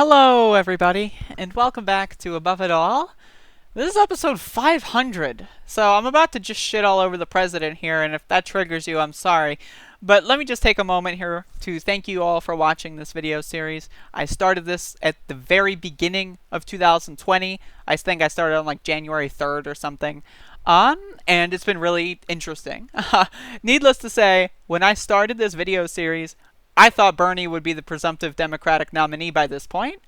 Hello, everybody, and welcome back to Above It All. This is episode 500, so I'm about to just shit all over the president here, and if that triggers you, I'm sorry. But let me just take a moment here to thank you all for watching this video series. I started this at the very beginning of 2020. I think I started on like January 3rd or something. And it's been really interesting. Needless to say, when I started this video series, I thought Bernie would be the presumptive Democratic nominee by this point.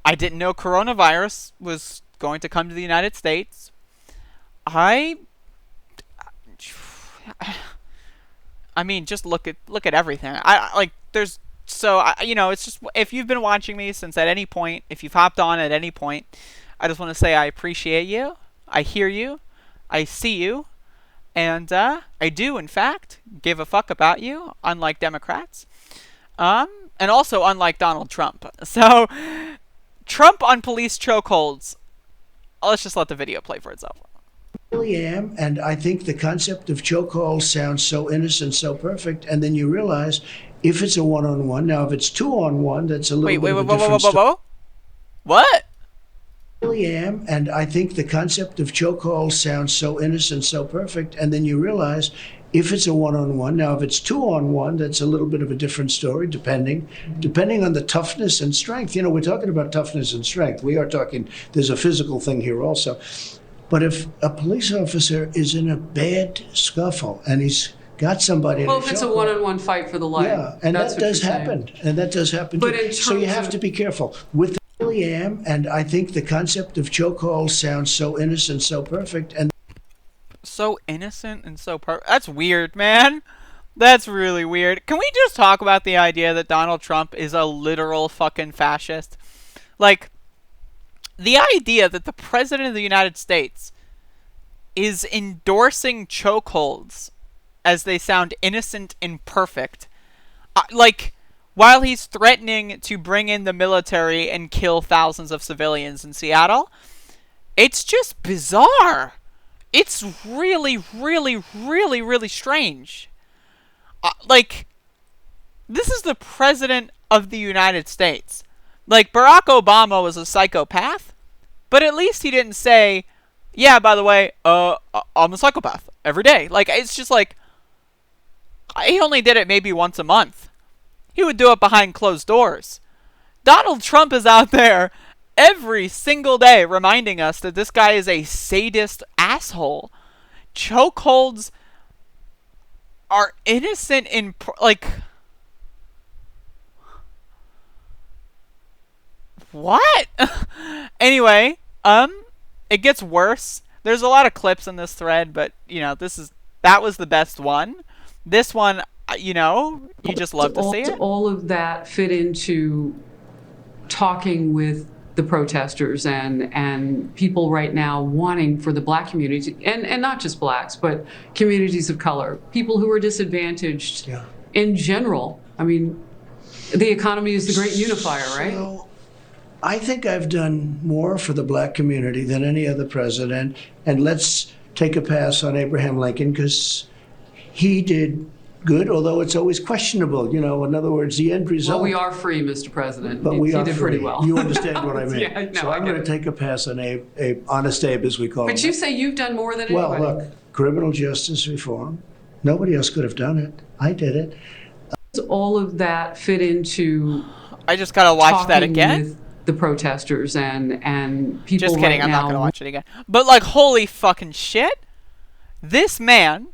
I didn't know coronavirus was going to come to the United States. I mean, just look at everything. It's just, if you've been watching me since at any point, if you've hopped on at any point, I just want to say I appreciate you. I hear you. I see you. And I do, in fact, give a fuck about you, unlike Democrats. And also unlike Donald Trump. So, Trump on police chokeholds. Let's just let the video play for itself. I really am, and I think the concept of chokehold sounds so innocent, so perfect, and then you realize if it's a one-on-one, now if it's two-on-one, that's a little bit of a different story. What? I really am, and I think the concept of chokehold sounds so innocent, so perfect, and then you realize if it's a one-on-one, now if it's two-on-one, that's a little bit of a different story, depending on the toughness and strength. You know, we're talking about toughness and strength. We are talking, there's a physical thing here also. But if a police officer is in a bad scuffle and he's got somebody, well, if it's a one-on-one fight for the life, yeah, and that does happen, and that does happen too. So you have to be careful with. I really am, and I think the concept of chokehold sounds so innocent, so perfect, and so innocent and so that's weird, man. That's really weird. Can we just talk about the idea that Donald Trump is a literal fucking fascist? Like, the idea that the President of the United States is endorsing chokeholds as they sound innocent and perfect. While he's threatening to bring in the military and kill thousands of civilians in Seattle, it's just bizarre. It's really, really, really, really strange. This is the President of the United States. Barack Obama was a psychopath, but at least he didn't say, yeah, by the way, I'm a psychopath every day. It's just he only did it maybe once a month. He would do it behind closed doors. Donald Trump is out there every single day reminding us that this guy is a sadist asshole. Chokeholds are innocent in what? Anyway, it gets worse. There's a lot of clips in this thread, but that was the best one. This one, you just love to see it. All of that fit into talking with the protesters and people right now wanting for the black community, and not just blacks, but communities of color, people who are disadvantaged in general. I mean, the economy is the great unifier, right? So, I think I've done more for the black community than any other president, and let's take a pass on Abraham Lincoln because he did good, although it's always questionable. In other words, the end result. Well, we are free, Mr. President. But we are did free. Pretty well. You understand what I mean? Yeah, no, so I'm going to take a pass on Honest Abe, as we call him. But you say you've done more than anybody. anybody. Well, look, criminal justice reform. Nobody else could have done it. I did it. All of that fit into. I just gotta watch that again. With the protesters and people. Just kidding. Right I'm now. not gonna watch it again. But holy fucking shit! This man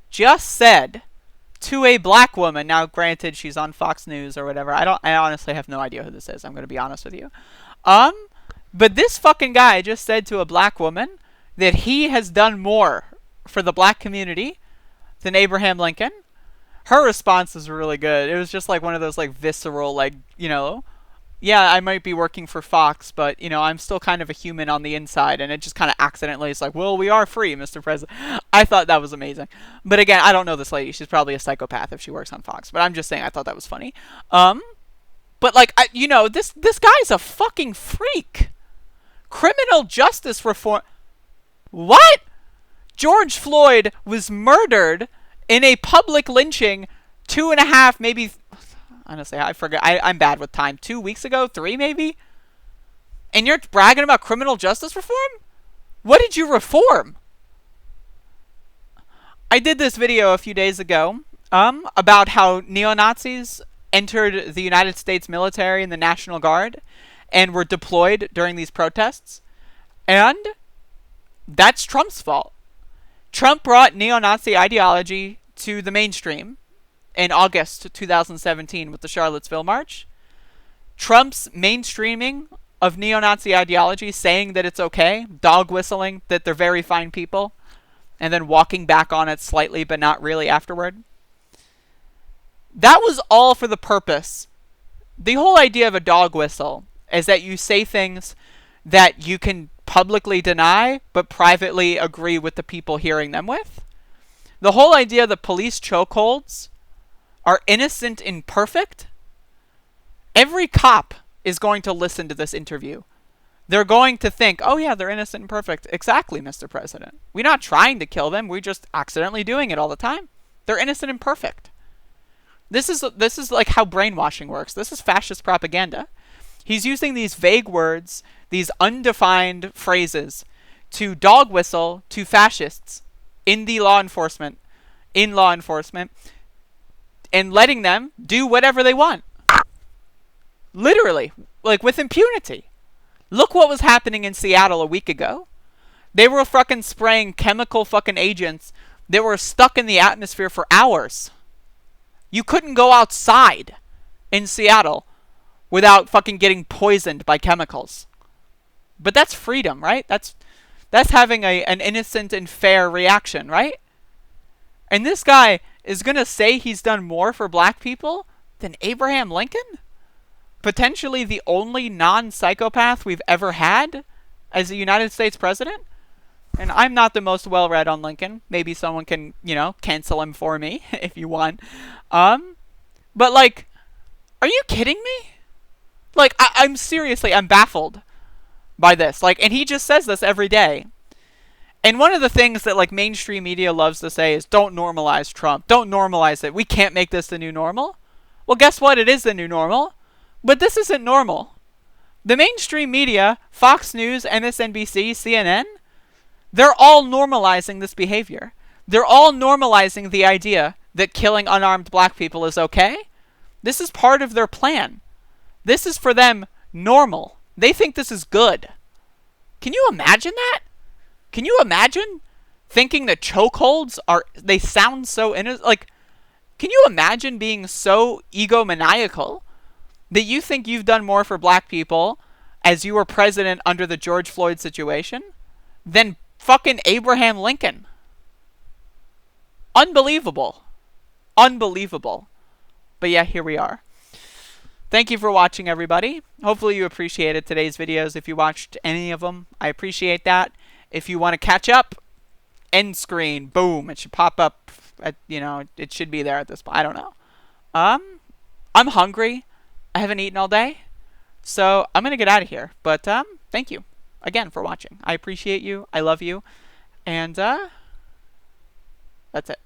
just said to a black woman. Now, granted, she's on Fox News or whatever. I honestly have no idea who this is. I'm gonna be honest with you. But this fucking guy just said to a black woman that he has done more for the black community than Abraham Lincoln. Her response is really good. It was just one of those visceral, yeah, I might be working for Fox, but, I'm still kind of a human on the inside. And it just kind of accidentally is well, we are free, Mr. President. I thought that was amazing. But again, I don't know this lady. She's probably a psychopath if she works on Fox. But I'm just saying I thought that was funny. But this guy's a fucking freak. Criminal justice reform. What? George Floyd was murdered in a public lynching 2.5, maybe Honestly, I forget. I'm bad with time. 2 weeks ago? 3 maybe? And you're bragging about criminal justice reform? What did you reform? I did this video a few days ago about how neo-Nazis entered the United States military and the National Guard and were deployed during these protests. And that's Trump's fault. Trump brought neo-Nazi ideology to the mainstream in August 2017 with the Charlottesville March. Trump's mainstreaming of neo-Nazi ideology, saying that it's okay, dog whistling that they're very fine people, and then walking back on it slightly but not really afterward. That was all for the purpose. The whole idea of a dog whistle is that you say things that you can publicly deny but privately agree with the people hearing them with. The whole idea of the police chokeholds are innocent and perfect. Every cop is going to listen to this interview. They're going to think, oh yeah, they're innocent and perfect. Exactly, Mr. President. We're not trying to kill them. We're just accidentally doing it all the time. They're innocent and perfect. This is like how brainwashing works. This is fascist propaganda. He's using these vague words, these undefined phrases, to dog whistle to fascists in law enforcement, and letting them do whatever they want. Literally, like with impunity. Look what was happening in Seattle a week ago. They were fucking spraying chemical fucking agents that were stuck in the atmosphere for hours. You couldn't go outside in Seattle without fucking getting poisoned by chemicals. But that's freedom, right? That's having an innocent and fair reaction, right? And this guy is going to say he's done more for black people than Abraham Lincoln? Potentially the only non-psychopath we've ever had as a United States president? And I'm not the most well-read on Lincoln. Maybe someone can, cancel him for me if you want. But like, are you kidding me? Like, I'm seriously, I'm baffled by this. Like, and he just says this every day. And one of the things that like mainstream media loves to say is, don't normalize Trump. Don't normalize it. We can't make this the new normal. Well, guess what? It is the new normal. But this isn't normal. The mainstream media, Fox News, MSNBC, CNN, they're all normalizing this behavior. They're all normalizing the idea that killing unarmed black people is okay. This is part of their plan. This is for them normal. They think this is good. Can you imagine that? Can you imagine thinking that chokeholds they sound so innocent? Like, can you imagine being so egomaniacal that you think you've done more for black people as you were president under the George Floyd situation than fucking Abraham Lincoln? Unbelievable. Unbelievable. But yeah, here we are. Thank you for watching, everybody. Hopefully you appreciated today's videos. If you watched any of them, I appreciate that. If you want to catch up, end screen, boom, it should pop up. It should be there at this point. I don't know. I'm hungry. I haven't eaten all day, so I'm gonna get out of here. But thank you again for watching. I appreciate you. I love you, and that's it.